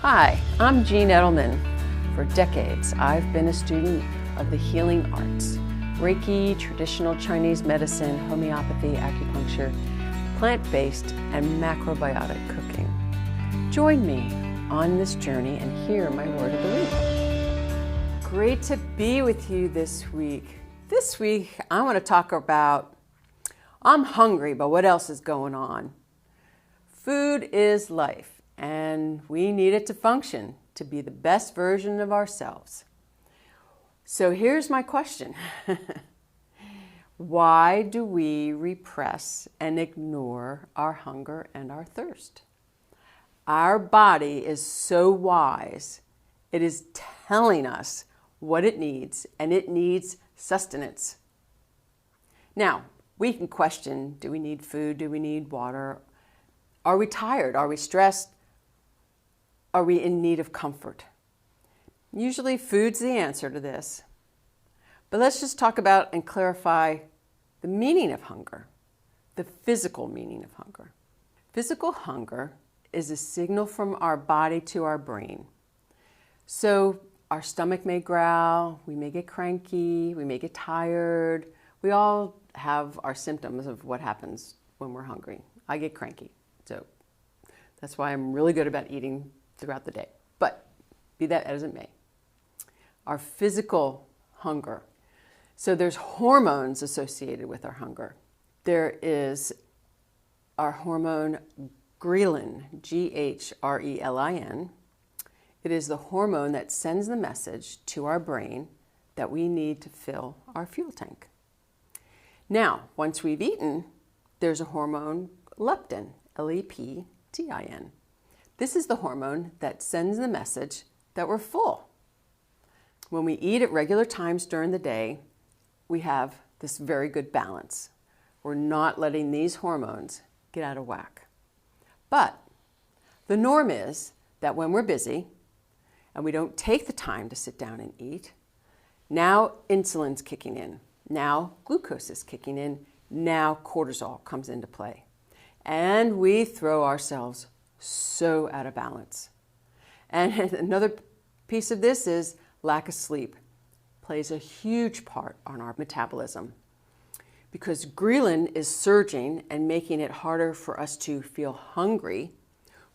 Hi, I'm Jean Edelman. For decades, I've been a student of the healing arts, Reiki, traditional Chinese medicine, homeopathy, acupuncture, plant-based, and macrobiotic cooking. Join me on this journey and hear my word of the week. Great to be with you this week. This week, I want to talk about, I'm hungry, but what else is going on? Food is life. And we need it to function, to be the best version of ourselves. So here's my question. Why do we repress and ignore our hunger and our thirst? Our body is so wise. It is telling us what it needs, and it needs sustenance. Now, we can question, do we need food? Do we need water? Are we tired? Are we stressed? Are we in need of comfort? Usually food's the answer to this. But let's just talk about and clarify the meaning of hunger, the physical meaning of hunger. Physical hunger is a signal from our body to our brain. So our stomach may growl, we may get cranky, we may get tired. We all have our symptoms of what happens when we're hungry. I get cranky, so that's why I'm really good about eating throughout the day. But be that as it may, our physical hunger. So there's hormones associated with our hunger. There is our hormone Ghrelin, Ghrelin. It is the hormone that sends the message to our brain that we need to fill our fuel tank. Now, once we've eaten, there's a hormone leptin, Leptin. This is the hormone that sends the message that we're full. When we eat at regular times during the day, we have this very good balance. We're not letting these hormones get out of whack. But the norm is that when we're busy and we don't take the time to sit down and eat, now insulin's kicking in, now glucose is kicking in, now cortisol comes into play. And we throw ourselves so out of balance. And another piece of this is lack of sleep plays a huge part on our metabolism because ghrelin is surging and making it harder for us to feel hungry.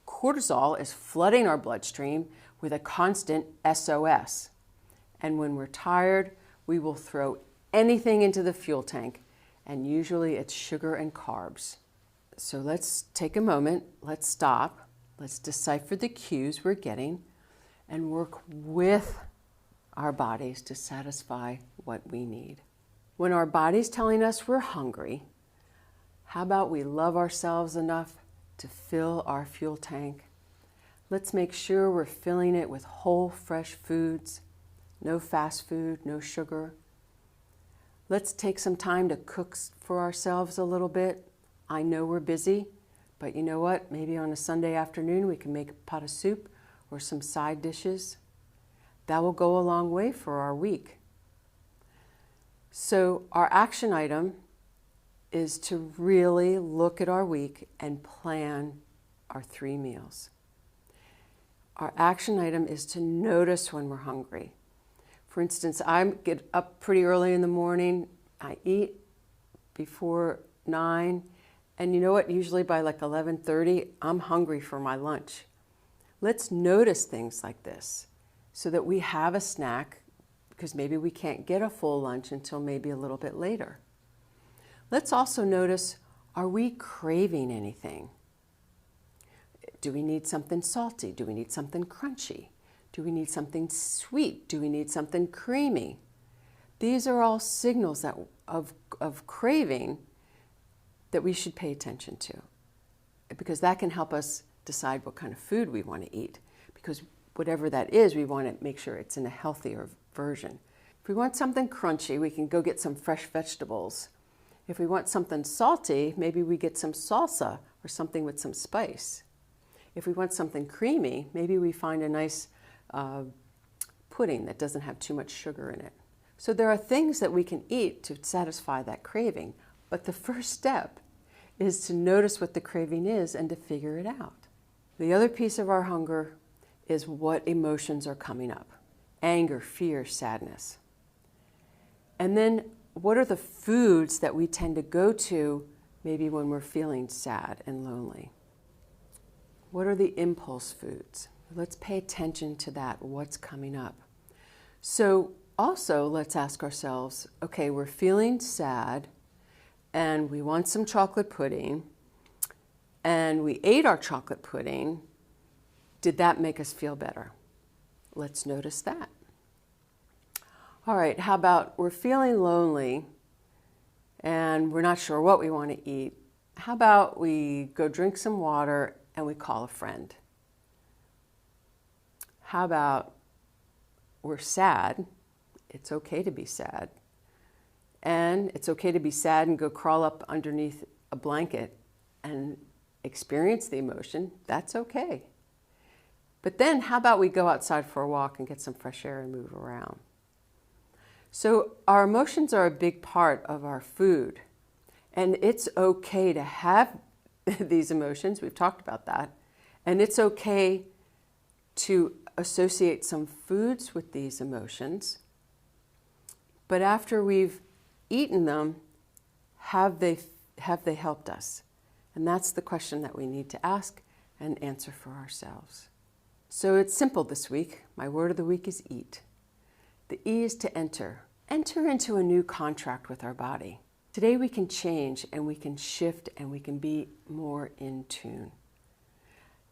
Cortisol is flooding our bloodstream with a constant SOS. And when we're tired, we will throw anything into the fuel tank, and usually it's sugar and carbs. So let's take a moment, let's stop, let's decipher the cues we're getting and work with our bodies to satisfy what we need. When our body's telling us we're hungry, how about we love ourselves enough to fill our fuel tank? Let's make sure we're filling it with whole, fresh foods, no fast food, no sugar. Let's take some time to cook for ourselves a little bit. I know we're busy, but you know what? Maybe on a Sunday afternoon we can make a pot of soup or some side dishes. That will go a long way for our week. So our action item is to really look at our week and plan our 3 meals. Our action item is to notice when we're hungry. For instance, I get up pretty early in the morning. I eat before 9. And you know what? Usually by like 11:30, I'm hungry for my lunch. Let's notice things like this so that we have a snack because maybe we can't get a full lunch until maybe a little bit later. Let's also notice, are we craving anything? Do we need something salty? Do we need something crunchy? Do we need something sweet? Do we need something creamy? These are all signals of craving that we should pay attention to, because that can help us decide what kind of food we want to eat, because whatever that is, we want to make sure it's in a healthier version. If we want something crunchy, we can go get some fresh vegetables. If we want something salty, maybe we get some salsa or something with some spice. If we want something creamy, maybe we find a nice pudding that doesn't have too much sugar in it. So there are things that we can eat to satisfy that craving. But the first step is to notice what the craving is and to figure it out. The other piece of our hunger is what emotions are coming up. Anger, fear, sadness. And then what are the foods that we tend to go to maybe when we're feeling sad and lonely? What are the impulse foods? Let's pay attention to that, what's coming up. So also let's ask ourselves, okay, we're feeling sad and we want some chocolate pudding and we ate our chocolate pudding. Did that make us feel better? Let's notice that. All right, how about we're feeling lonely and we're not sure what we want to eat. How about we go drink some water and we call a friend? How about we're sad? It's okay to be sad. And it's okay to be sad and go crawl up underneath a blanket and experience the emotion. That's okay. But then how about we go outside for a walk and get some fresh air and move around? So our emotions are a big part of our food. And it's okay to have these emotions. We've talked about that. And it's okay to associate some foods with these emotions. But after we've eaten them, have they helped us? And that's the question that we need to ask and answer for ourselves. So it's simple this week. My word of the week is eat. The E is to enter. Enter into a new contract with our body. Today we can change and we can shift and we can be more in tune.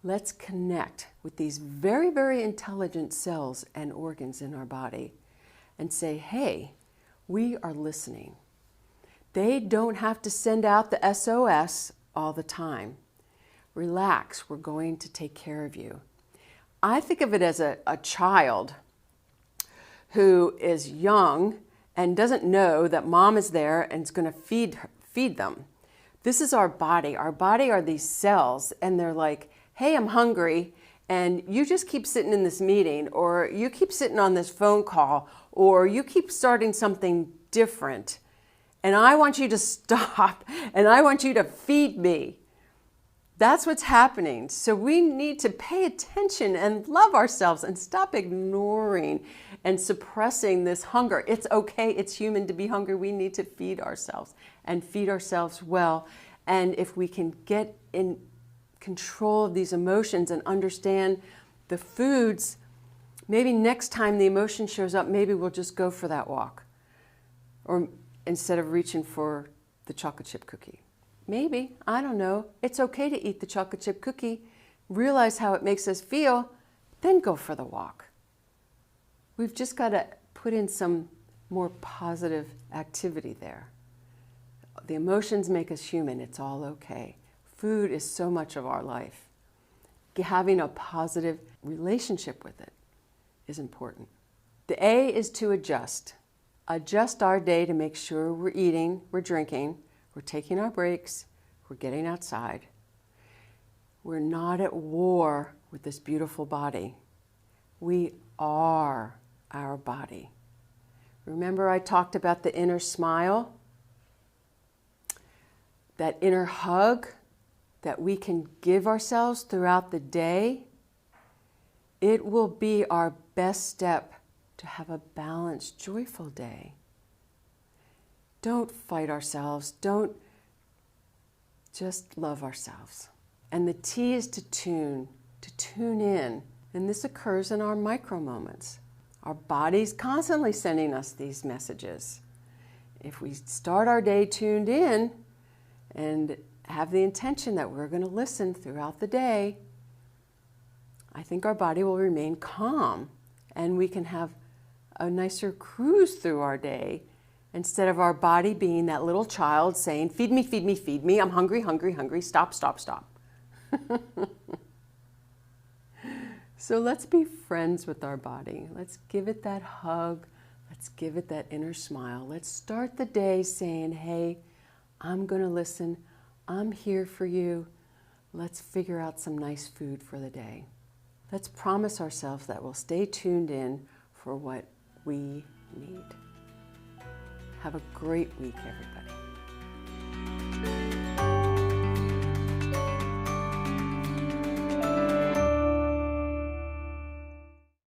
Let's connect with these very, very intelligent cells and organs in our body and say, hey, we are listening. They don't have to send out the SOS all the time. Relax, we're going to take care of you. I think of it as a child who is young and doesn't know that mom is there and is going to feed them. This is our body. Our body are these cells, and they're like, hey, I'm hungry, and you just keep sitting in this meeting, or you keep sitting on this phone call, or you keep starting something different, and I want you to stop, and I want you to feed me. That's what's happening. So we need to pay attention and love ourselves and stop ignoring and suppressing this hunger. It's okay. It's human to be hungry. We need to feed ourselves and feed ourselves well. And if we can get in control of these emotions and understand the foods, maybe next time the emotion shows up, maybe we'll just go for that walk. Or instead of reaching for the chocolate chip cookie. Maybe, I don't know. It's okay to eat the chocolate chip cookie, realize how it makes us feel, then go for the walk. We've just got to put in some more positive activity there. The emotions make us human. It's all okay. Food is so much of our life. Having a positive relationship with it is important. The A is to adjust. Adjust our day to make sure we're eating, we're drinking, we're taking our breaks, we're getting outside. We're not at war with this beautiful body. We are our body. Remember I talked about the inner smile? That inner hug that we can give ourselves throughout the day? It will be our best step to have a balanced, joyful day. Don't fight ourselves. Don't just love ourselves. And the T is to tune in. And this occurs in our micro moments. Our body's constantly sending us these messages. If we start our day tuned in and have the intention that we're going to listen throughout the day, I think our body will remain calm and we can have a nicer cruise through our day instead of our body being that little child saying, feed me, feed me, feed me. I'm hungry, hungry, hungry. Stop, stop, stop. So let's be friends with our body. Let's give it that hug. Let's give it that inner smile. Let's start the day saying, hey, I'm going to listen. I'm here for you. Let's figure out some nice food for the day. Let's promise ourselves that we'll stay tuned in for what we need. Have a great week, everybody.